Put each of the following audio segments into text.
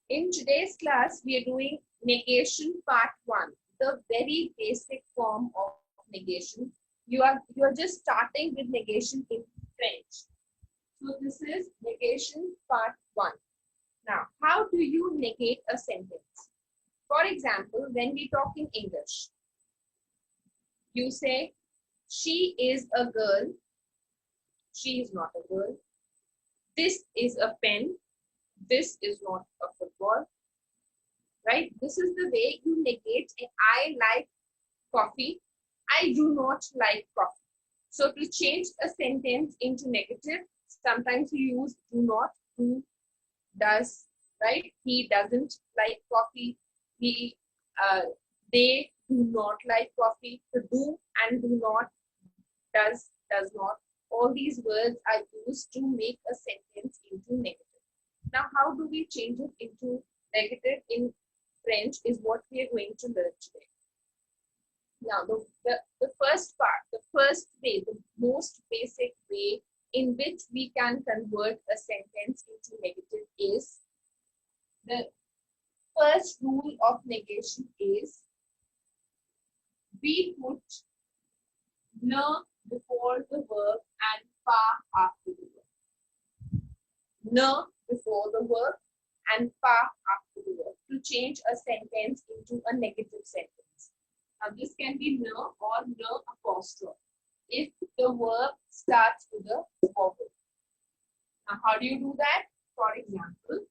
In today's class, we are doing negation part 1, the very basic form of negation. You are just starting with negation in French. So this is negation part 1. Now, how do you negate a sentence? For example, when we talk in English, you say, she is a girl. She is not a girl. This is a pen. This is not a football. Right? This is the way you negate a I like coffee. I do not like coffee. So to change a sentence into negative, sometimes you use do not, who does, right? He doesn't like coffee. They do not like coffee. The do and do not, does not. All these words are used to make a sentence into negative. Now, how do we change it into negative in French is what we are going to learn today. Now, the first part, the first way, the most basic way in which we can convert a sentence into negative is, the first rule of negation is we put ne before the verb and pa after the verb. Ne before the verb and pa after the verb to change a sentence into a negative sentence. Now, this can be ne or ne apostrophe if the verb starts with a vowel. Now, how do you do that? For example,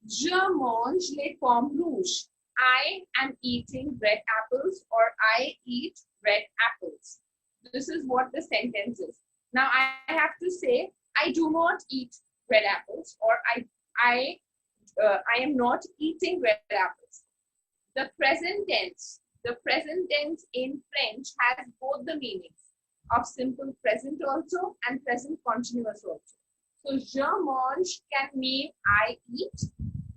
je mange les pommes rouges. I am eating red apples, or I eat red apples. This is what the sentence is. Now I have to say I do not eat red apples, or I am not eating red apples. The present tense in French has both the meanings of simple present also and present continuous also. So je mange can mean I eat.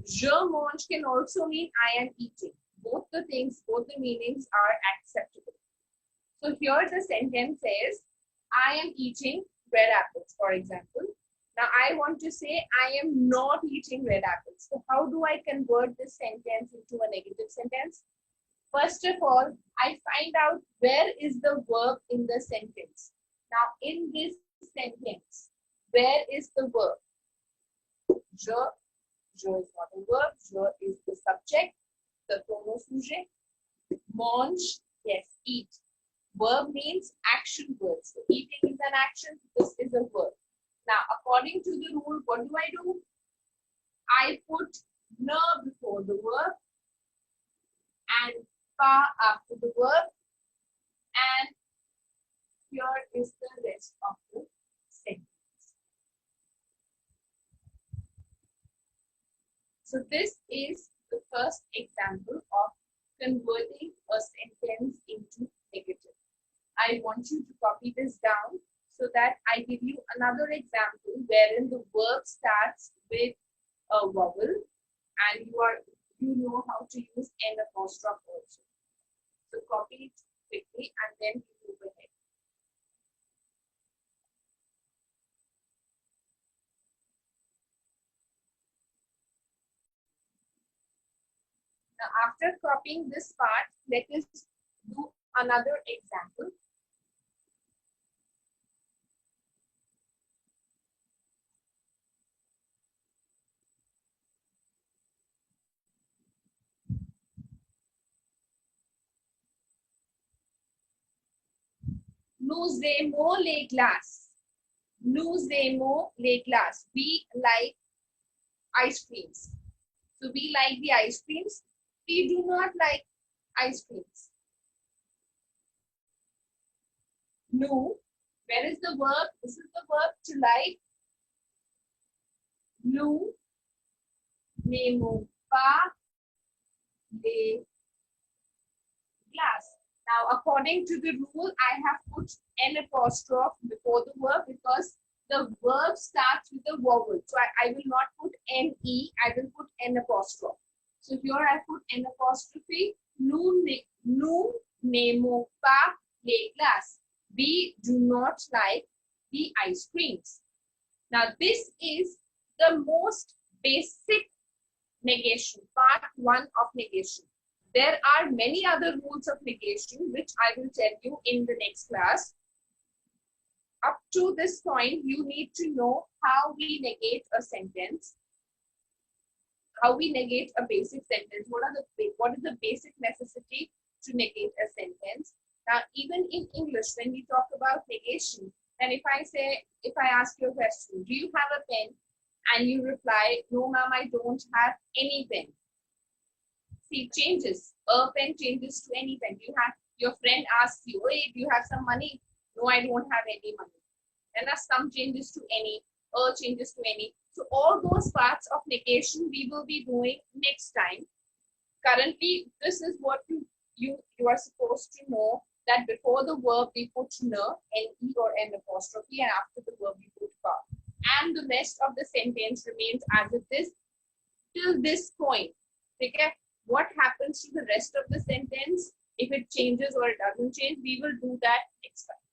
Je mange can also mean I am eating. Both the things, both the meanings are acceptable. So here the sentence says, I am eating red apples, for example. Now I want to say I am not eating red apples. So how do I convert this sentence into a negative sentence? First of all, I find out where is the verb in the sentence. Now in this sentence, where is the verb? Je is not a verb. Je is the subject, the pronoun sujet. Mange, yes, eat. Verb means action word. So eating is an action. This is a verb. Now, according to the rule, what do? I put ne before the verb and pa after the verb. And here is the rest of the sentence. So this is the first example of converting a sentence into negative. I want you to copy this down so that I give you another example wherein the verb starts with a vowel and you know how to use an apostrophe also. So copy it quickly and then we move ahead. Now, after copying this part, let us do another example. Nous aimons les glaces. Nous aimons les glaces. We like ice creams. So we like the ice creams. We do not like ice creams. Nous, where is the verb? This is the verb to like. Nous n'aimons pas les glaces. Now, according to the rule, I have put an apostrophe before the verb because the verb starts with a vowel. So I will not put N-E, I will put an apostrophe. So here I put N apostrophe. Nu nemo pa le glass. We do not like the ice creams. Now this is the most basic negation, part 1 of negation. There are many other rules of negation which I will tell you in the next class. Up to this point, you need to know how we negate a sentence, how we negate a basic sentence. What is the basic necessity to negate a sentence? Now, even in English, when we talk about negation, and if I ask you a question, do you have a pen? And you reply, no, ma'am, I don't have any pen. See, it changes. A pen changes to any pen. Your friend asks you, hey, do you have some money? No, I don't have any money. And as some changes to any, changes to any. So all those parts of negation we will be doing next time. Currently, this is what you are supposed to know, that before the verb we put n, ne or n apostrophe, and after the verb we put pa. And the rest of the sentence remains as it is till this point. Okay? What happens to the rest of the sentence, if it changes or it doesn't change, we will do that next time.